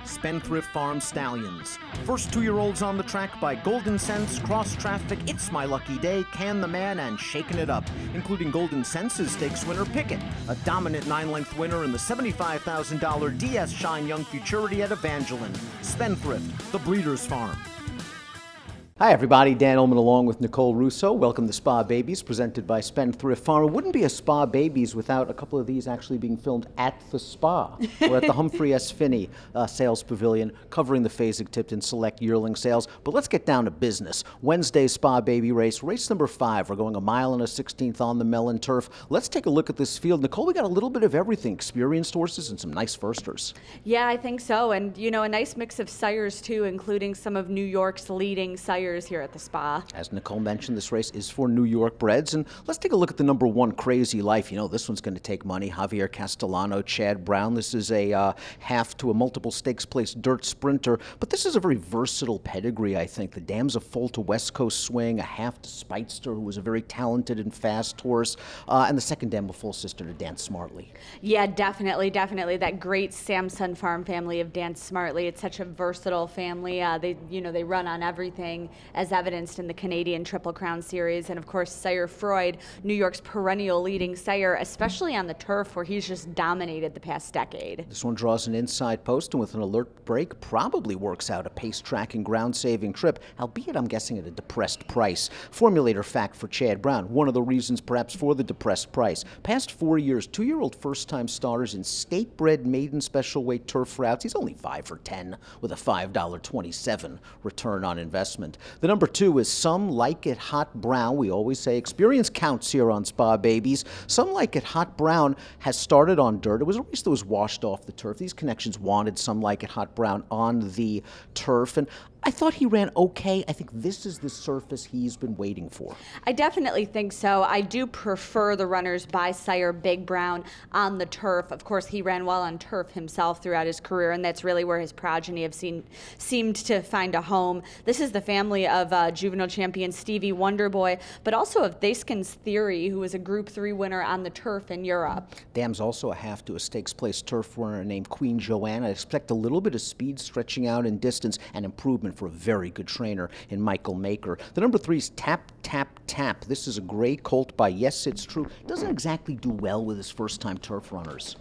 Spendthrift Farm stallions. First 2-year-olds on the track by Golden Sense, Cross Traffic, It's My Lucky Day, Can the Man, and Shaking It Up, including Golden Sense's stakes winner Pickett, a dominant 9-length winner in the $75,000 DS Shine Young Futurity at Evangeline. Spendthrift, the Breeders' Farm. Hi everybody, Dan Illman along with Nicole Russo. Welcome to Spa Babies, presented by Spendthrift Farm. It wouldn't be a Spa Babies without a couple of these actually being filmed at the spa. We're at the Humphrey S. Finney Sales Pavilion, covering the Fasig-Tipton Select Yearling Sales. But let's get down to business. Wednesday's Spa Baby race number 5. We're going a mile and a 16th on the melon turf. Let's take a look at this field. Nicole, we got a little bit of everything. Experienced horses and some nice firsters. Yeah, I think so. And, you know, a nice mix of sires, too, including some of New York's leading sires here at the spa. As Nicole mentioned, this race is for New York breds, and let's take a look at the number 1, Crazy Life. You know, this one's going to take money. Javier Castellano, Chad Brown. This is a half to a multiple stakes place dirt sprinter, but this is a very versatile pedigree, I think. The dam's a full to West Coast Swing, a half to Spitester, who was a very talented and fast horse, and the second dam a full sister to Dance Smartly. Yeah, definitely. That great Samson Farm family of Dance Smartly. It's such a versatile family. They run on everything, as evidenced in the Canadian Triple Crown Series. And of course, Sire Freud, New York's perennial leading sire, especially on the turf where he's just dominated the past decade. This one draws an inside post and with an alert break probably works out a pace tracking ground saving trip, albeit I'm guessing at a depressed price. Formulator fact for Chad Brown, one of the reasons perhaps for the depressed price. Past 4 years, 2-year-old first time starters in state bred maiden special weight turf routes. He's only 5 for 10 with a $5.27 return on investment. The number 2 is Some Like It Hot Brown. We always say experience counts here on Spa Babies. Some Like It Hot Brown has started on dirt. It was a race that was washed off the turf. These connections wanted Some Like It Hot Brown on the turf, and I thought he ran okay. I think this is the surface he's been waiting for. I definitely think so. I do prefer the runners by sire Big Brown on the turf. Of course, he ran well on turf himself throughout his career, and that's really where his progeny have seemed to find a home. This is the family of juvenile champion Stevie Wonderboy, but also of Thaskin's Theory, who was a Group 3 winner on the turf in Europe. Dam's also a half to a stakes place turf runner named Queen Joanne. I expect a little bit of speed stretching out in distance and improvement for a very good trainer in Michael Maker. The number 3 is Tap, Tap, Tap. This is a gray colt by Yes It's True. Doesn't exactly do well with his first-time turf runners.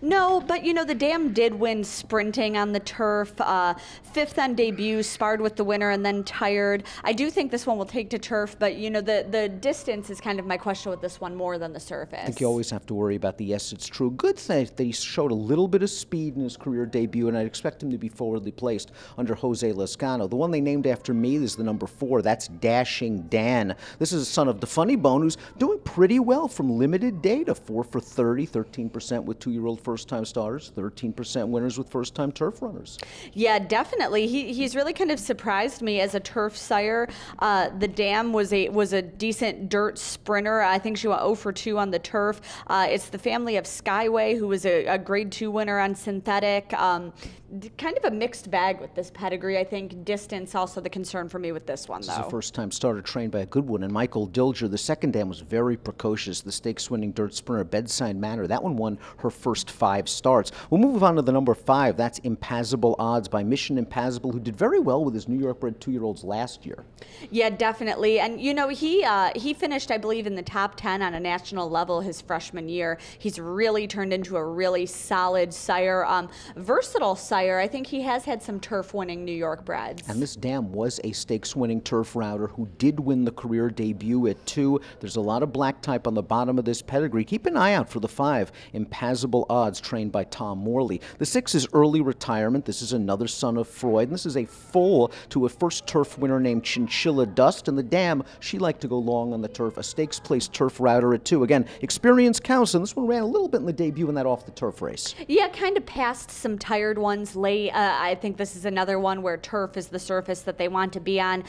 No, but you know, the dam did win sprinting on the turf. 5th on debut, sparred with the winner and then tired. I do think this one will take to turf, but you know, the distance is kind of my question with this one more than the surface. I think you always have to worry about the Yes It's True. Good thing that he showed a little bit of speed in his career debut, and I'd expect him to be forwardly placed under Jose Lezcano. The one they named after me is the number 4. That's Dashing Dan. This is a son of the Funny Bone, who's doing pretty well from limited data. 4 for 30, 13% with 2-year-old first-time starters, 13% winners with first-time turf runners. Yeah, definitely. He's really kind of surprised me as a turf sire. The dam was a decent dirt sprinter. I think she went 0 for 2 on the turf. It's the family of Skyway, who was a Grade 2 winner on synthetic. Kind of a mixed bag with this pedigree. I think distance also the concern for me with this one, though. This is a first-time starter trained by a good one, and Michael Dilger. The second dam was very precocious. The stakes-winning dirt sprinter, Bedside Manor. That one won her first 5 starts. We'll move on to the number 5. That's Impassable Odds by Mission Impassable, who did very well with his New York-bred 2-year-olds last year. Yeah, definitely. And, you know, he finished, I believe, in the top 10 on a national level his freshman year. He's really turned into a really solid sire. Versatile sire. I think he has had some turf-winning New York breds. And this dam was a stakes-winning turf router who did win the career debut at 2. There's a lot of black type on the bottom of this pedigree. Keep an eye out for the 5, Impassable Odds, trained by Tom Morley. The 6 is Early Retirement. This is another son of Freud. And this is a foal to a first turf winner named Chinchilla Dust. And the dam, she liked to go long on the turf. A stakes-place turf router at 2. Again, experience counts, and this one ran a little bit in the debut in that off-the-turf race. Yeah, kind of passed some tired ones late. I think this is another one where turf is the surface that they want to be on.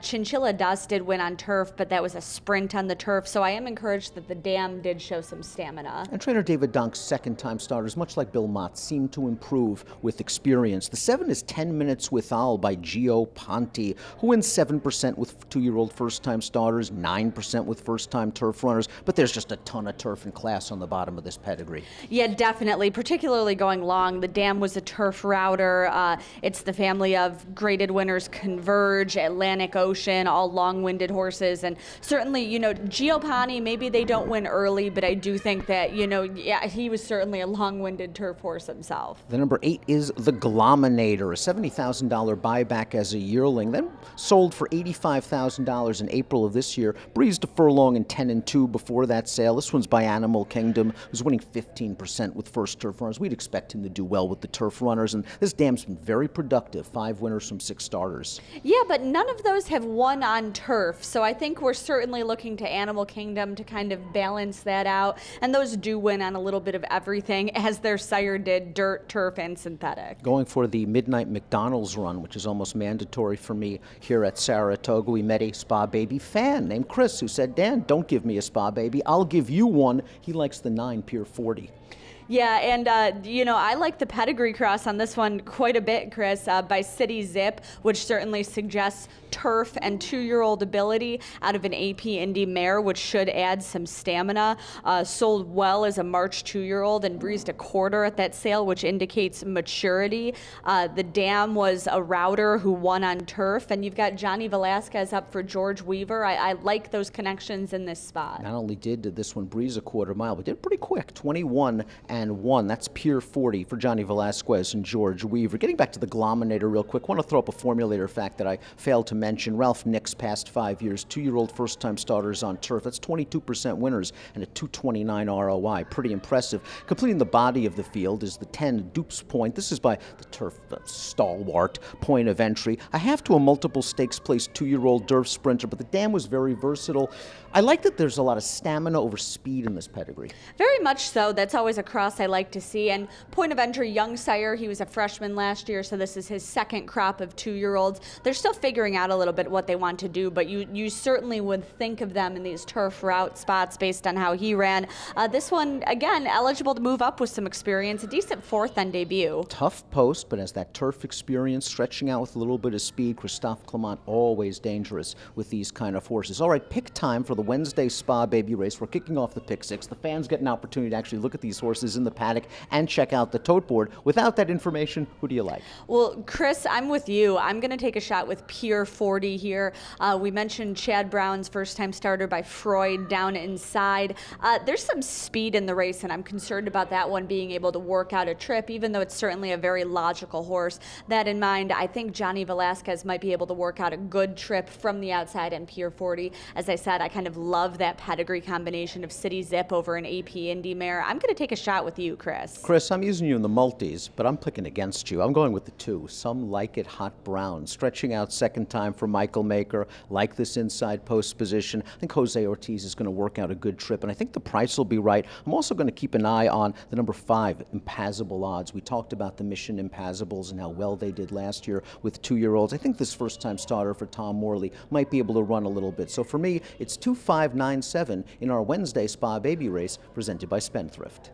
Chinchilla Dust did win on turf, but that was a sprint on the turf, so I am encouraged that the dam did show some stamina. And trainer David Donk's second-time starters, much like Bill Mott, seem to improve with experience. The 7 is 10 Minutes with Al by Gio Ponti, who wins 7% with 2-year-old first-time starters, 9% with first-time turf runners, but there's just a ton of turf and class on the bottom of this pedigree. Yeah, definitely, particularly going long. The Dam was a turf router. It's the family of graded winners Converge, Atlantic Ocean, all long-winded horses. And certainly, Gio Ponti, maybe they don't win early, but I do think that, yeah, he was certainly a long-winded turf horse himself. The number 8 is the Glominator, a $70,000 buyback as a yearling, then sold for $85,000 in April of this year. Breezed a furlong in 10-2 before that sale. This one's by Animal Kingdom, who's winning 15% with first turf runners. We'd expect him to do well with the turf runners, and this dam's been very productive. 5 winners from 6 starters. Yeah, but none of those have won on turf, so I think we're certainly looking to Animal Kingdom to kind of balance that out, and those do win on a little bit of everything, as their sire did, dirt, turf, and synthetic. Going for the Midnight McDonald's run, which is almost mandatory for me here at Saratoga. We met a Spa Baby fan named Chris who said, Dan, don't give me a Spa Baby, I'll give you one. He likes the 9 Pier 40. Yeah, and, I like the pedigree cross on this one quite a bit, Chris, by City Zip, which certainly suggests turf and 2-year-old ability out of an AP Indy mare, which should add some stamina. Sold well as a March 2-year-old and breezed a quarter at that sale, which indicates maturity. The Dam was a router who won on turf, and you've got Johnny Velasquez up for George Weaver. I like those connections in this spot. Not only did this one breeze a quarter mile, but did pretty quick, 21-1. That's Pier 40 for Johnny Velasquez and George Weaver. Getting back to the Glominator real quick, want to throw up a formulator fact that I failed to mention. Ralph Nix past 5 years, 2-year-old first-time starters on turf. That's 22% winners and a 229 ROI. Pretty impressive. Completing the body of the field is the 10 Dupes Point. This is by the turf stalwart point of entry. A half to a multiple stakes place 2-year-old Derf Sprinter, but the Dam was very versatile. I like that there's a lot of stamina over speed in this pedigree. Very much so. That's always a cross I like to see. And point of entry, young sire, he was a freshman last year, so this is his second crop of 2-year-olds. They're still figuring out a little bit what they want to do, but you certainly would think of them in these turf route spots based on how he ran. This one, again, eligible to move up with some experience, a decent 4th on debut. Tough post, but has that turf experience, stretching out with a little bit of speed. Christophe Clement, always dangerous with these kind of horses. All right, pick time for the Wednesday Spa Baby race. We're kicking off the pick 6. The fans get an opportunity to actually look at these horses in the paddock and check out the tote board. Without that information, who do you like? Well, Chris, I'm with you. I'm going to take a shot with Pier 40 here. We mentioned Chad Brown's first-time starter by Freud down inside. There's some speed in the race, and I'm concerned about that one being able to work out a trip, even though it's certainly a very logical horse. That in mind, I think Johnny Velasquez might be able to work out a good trip from the outside in Pier 40. As I said, I kind of love that pedigree combination of City Zip over an AP Indy mare. I'm going to take a shot with you, Chris. Chris, I'm using you in the multis, but I'm picking against you. I'm going with the 2. Some Like It Hot Brown. Stretching out second time for Michael Maker. Like this inside post position. I think Jose Ortiz is going to work out a good trip, and I think the price will be right. I'm also going to keep an eye on the number 5, Impassable Odds. We talked about the Mission Impassables and how well they did last year with 2-year-olds. I think this first-time starter for Tom Morley might be able to run a little bit. So for me, it's 2-5-9-7 in our Wednesday Spa Baby race presented by Spendthrift.